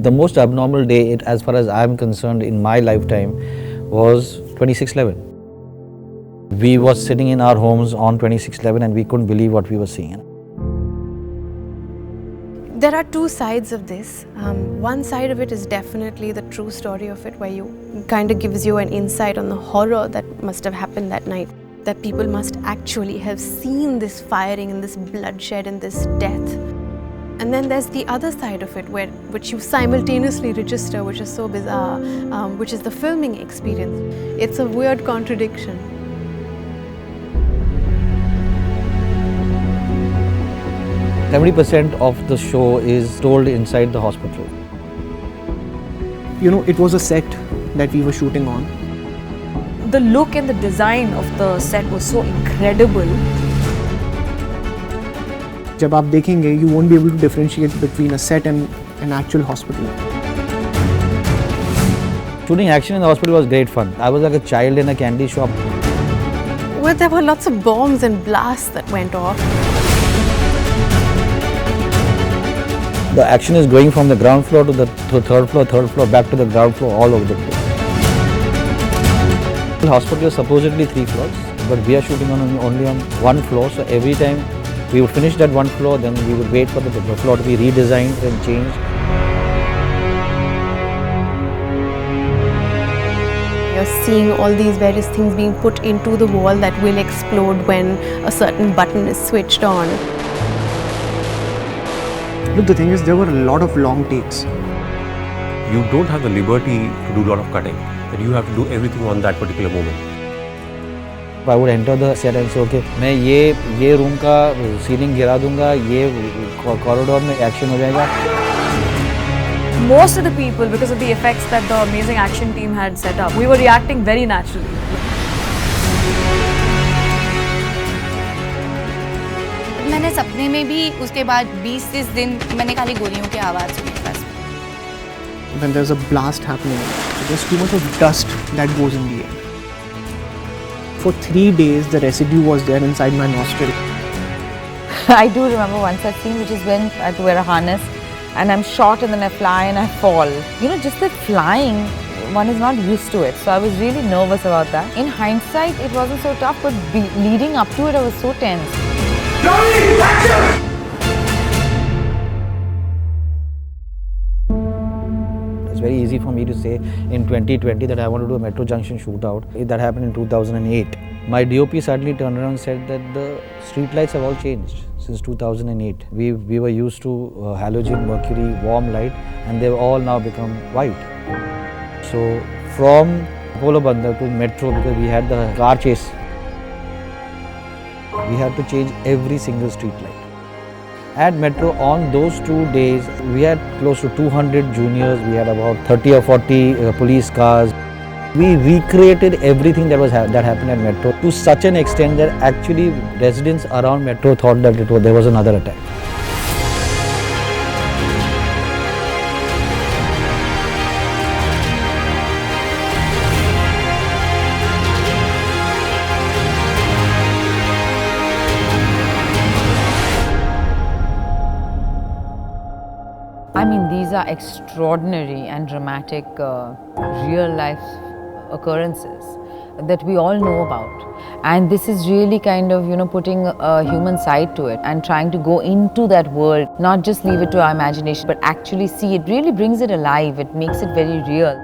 The most abnormal day, as far as I am concerned, in my lifetime, was 26/11. We were sitting in our homes on 26/11 and we couldn't believe what we were seeing. There are two sides of this. One side of it is definitely the true story of it, where you kind of gives you an insight on the horror that must have happened that night. That people must actually have seen this firing and this bloodshed and this death. And then there's the other side of it, which you simultaneously register, which is so bizarre, which is the filming experience. It's a weird contradiction. %70% of the show is told inside the hospital. You know, it was a set that we were shooting on. The look and the design of the set was so incredible. जब आप देखेंगे, you won't be able to differentiate between a set and an actual hospital. Shooting action in the hospital was great fun. I was like a child in a candy shop. Well, there were lots of bombs and blasts that went off. The action is going from the ground floor to the third floor, back to the ground floor, all over the place. The hospital is supposedly 3 floors, but we are shooting only on 1 floor. So every time we would finish that 1 floor, then we would wait for the floor to be redesigned and changed. You're seeing all these various things being put into the wall that will explode when a certain button is switched on. Look, the thing is, there were a lot of long takes. You don't have the liberty to do a lot of cutting, and you have to do everything on that particular moment. I would enter the set and say, okay, मैं ये room का ceiling गिरा दूँगा, ये corridor में action हो जाएगा. Most of the people, because of the effects that the amazing action team had set up, we were reacting very naturally. मैंने सपने में भी उसके बाद 20-30 दिन मैंने खाली गोलियों की आवाज़ सुनी बस. When there's a blast happening, there's too much of dust that goes in the air. For 3 days, the residue was there inside my nostril. I do remember one such scene, which is when I had to wear a harness and I'm shot and then I fly and I fall. You know, just the flying, one is not used to it. So I was really nervous about that. In hindsight, it wasn't so tough, but leading up to it, I was so tense. It's very easy for me to say in 2020 that I want to do a Metro Junction shootout. That happened in 2008. My DOP suddenly turned around and said that the street lights have all changed since 2008. We were used to halogen, mercury, warm light, and they've all now become white. So from Polo Bandar to Metro, because we had the car chase, we had to change every single street light. At Metro, on those 2 days, we had close to 200 juniors, we had about 30 or 40 police cars. We recreated everything that happened at Metro to such an extent that actually residents around Metro thought that there was another attack. I mean, these are extraordinary and dramatic real-life occurrences that we all know about. And this is really kind of, you know, putting a human side to it and trying to go into that world, not just leave it to our imagination, but actually see it, really brings it alive, it makes it very real.